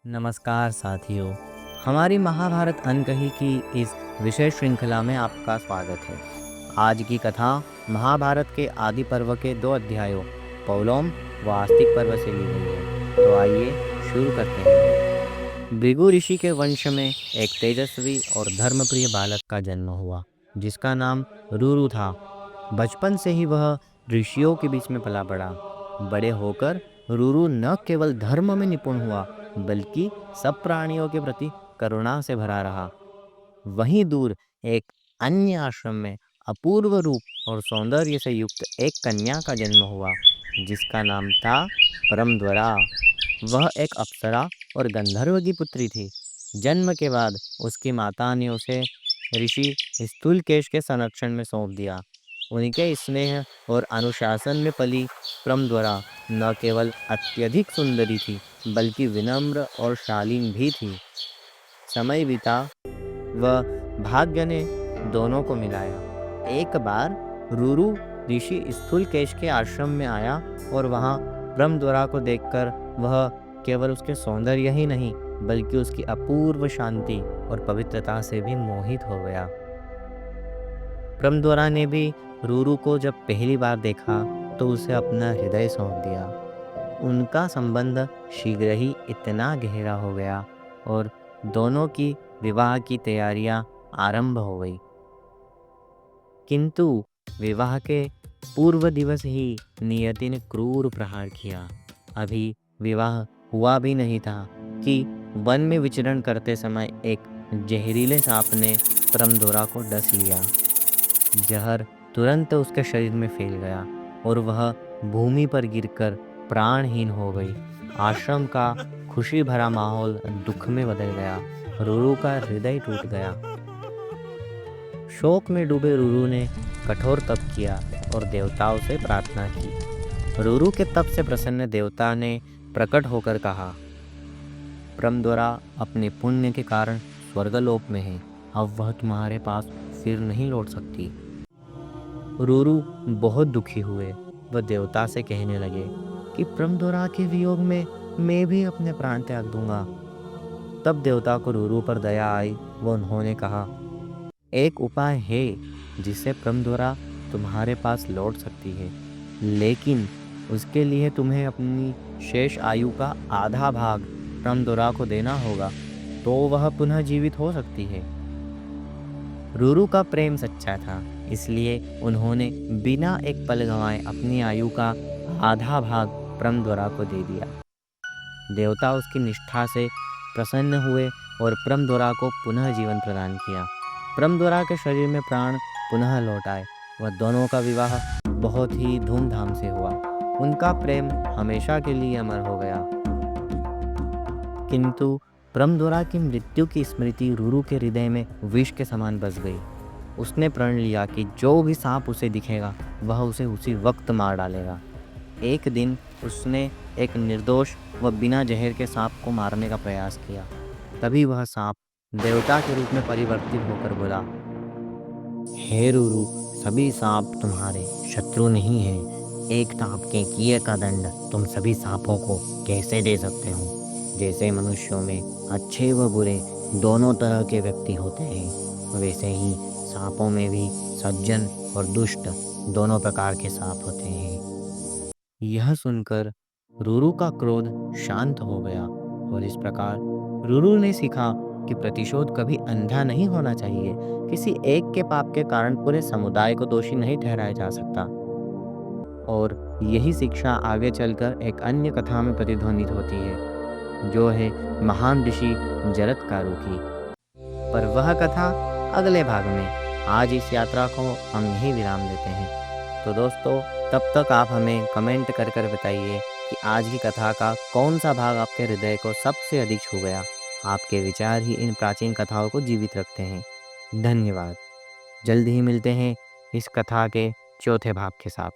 नमस्कार साथियों, हमारी महाभारत अनकही की इस विशेष श्रृंखला में आपका स्वागत है। आज की कथा महाभारत के आदि पर्व के 2 अध्यायों पौलोम व आस्तिक पर्व से ली गई है। तो आइए शुरू करते हैं। भृगु ऋषि के वंश में एक तेजस्वी और धर्मप्रिय बालक का जन्म हुआ, जिसका नाम रुरु था। बचपन से ही वह ऋषियों के बीच में पला बड़ा। बड़े होकर रुरु न केवल धर्म में निपुण हुआ, बल्कि सब प्राणियों के प्रति करुणा से भरा रहा। वहीं दूर एक अन्य आश्रम में अपूर्व रूप और सौंदर्य से युक्त एक कन्या का जन्म हुआ, जिसका नाम था परमद्वरा। वह एक अप्सरा और गंधर्व की पुत्री थी। जन्म के बाद उसकी माता ने उसे ऋषि स्थूलकेश के संरक्षण में सौंप दिया। उनके स्नेह और अनुशासन में पली परमद्वरा न केवल अत्यधिक सुंदरी थी, बल्कि विनम्र और शालीन भी थी। समय बीता, वह भाग्य ने दोनों को मिलाया। एक बार रुरु ऋषि स्थूलकेश के आश्रम में आया और वहां ब्रह्मद्वारा को देखकर वह केवल उसके सौंदर्य ही नहीं, बल्कि उसकी अपूर्व शांति और पवित्रता से भी मोहित हो गया। ब्रह्मद्वारा ने भी रुरु को जब पहली बार देखा तो उसे अपना हृदय सौंप दिया। उनका संबंध शीघ्र ही इतना गहरा हो गया और दोनों की विवाह की तैयारियां आरंभ हो गई। किंतु विवाह के पूर्व दिवस ही नियति ने क्रूर प्रहार किया। अभी विवाह हुआ भी नहीं था कि वन में विचरण करते समय एक जहरीले सांप ने परमद्वारा को डस लिया। जहर तुरंत उसके शरीर में फैल गया और वह भूमि पर गिरकर प्राणहीन हो गई। आश्रम का खुशी भरा माहौल दुख में बदल गया। रुरु का हृदय टूट गया। शोक में डूबे रुरु ने कठोर तप किया और देवताओं से प्रार्थना की। रुरु के तप से प्रसन्न देवता ने प्रकट होकर कहा, परमद्वारा अपने पुण्य के कारण स्वर्गलोक में है। अब वह तुम्हारे पास फिर नहीं लौट सकती। रुरु बहुत दुखी हुए। वह देवता से कहने लगे कि परमद्वारा के वियोग में मैं भी अपने प्राण त्याग दूंगा। तब देवता को रुरु पर दया आई। वह उन्होंने कहा, एक उपाय है जिससे परमद्वारा तुम्हारे पास लौट सकती है, लेकिन उसके लिए तुम्हें अपनी शेष आयु का आधा भाग परमद्वारा को देना होगा, तो वह पुनः जीवित हो सकती है। रुरु का प्रेम सच्चा था, इसलिए उन्होंने बिना एक पल गंवाए अपनी आयु का आधा भाग परमद्वारा को दे दिया। देवता उसकी निष्ठा से प्रसन्न हुए और परमद्वारा को पुनः जीवन प्रदान किया। परमद्वारा के शरीर में प्राण पुनः लौट आए। वह दोनों का विवाह बहुत ही धूमधाम से हुआ। उनका प्रेम हमेशा के लिए अमर हो गया। किंतु परमद्वारा की मृत्यु की स्मृति रुरु के हृदय में विष के समान बस गई। उसने प्रण लिया कि जो भी सांप उसे दिखेगा वह उसे उसी वक्त मार डालेगा। एक दिन उसने एक निर्दोष व बिना जहर के सांप को मारने का प्रयास किया। तभी वह सांप देवता के रूप में परिवर्तित होकर बोला, हे रुरु, सभी सांप तुम्हारे शत्रु नहीं हैं। एक सांप के किए का दंड तुम सभी सांपों को कैसे दे सकते हो? जैसे मनुष्यों में अच्छे व बुरे दोनों तरह के व्यक्ति होते हैं, वैसे ही सांपों में भी सज्जन और दुष्ट दोनों प्रकार के सांप होते हैं। यह सुनकर रुरु का क्रोध शांत हो गया और इस प्रकार रुरु ने सीखा कि प्रतिशोध कभी अंधा नहीं होना चाहिए। किसी एक के पाप के कारण पूरे समुदाय को दोषी नहीं ठहराया जा सकता। और यही शिक्षा आगे चलकर एक अन्य कथा में प्रतिध्वनित होती है, जो है महान ऋषि जरत्कारु की। पर वह कथा अगले भाग में। आज इस यात्रा को हम यहीं विराम देते हैं। तो दोस्तों, तब तक आप हमें कमेंट कर कर बताइए कि आज की कथा का कौन सा भाग आपके हृदय को सबसे अधिक छू गया। आपके विचार ही इन प्राचीन कथाओं को जीवित रखते हैं। धन्यवाद। जल्द ही मिलते हैं इस कथा के चौथे भाग के साथ।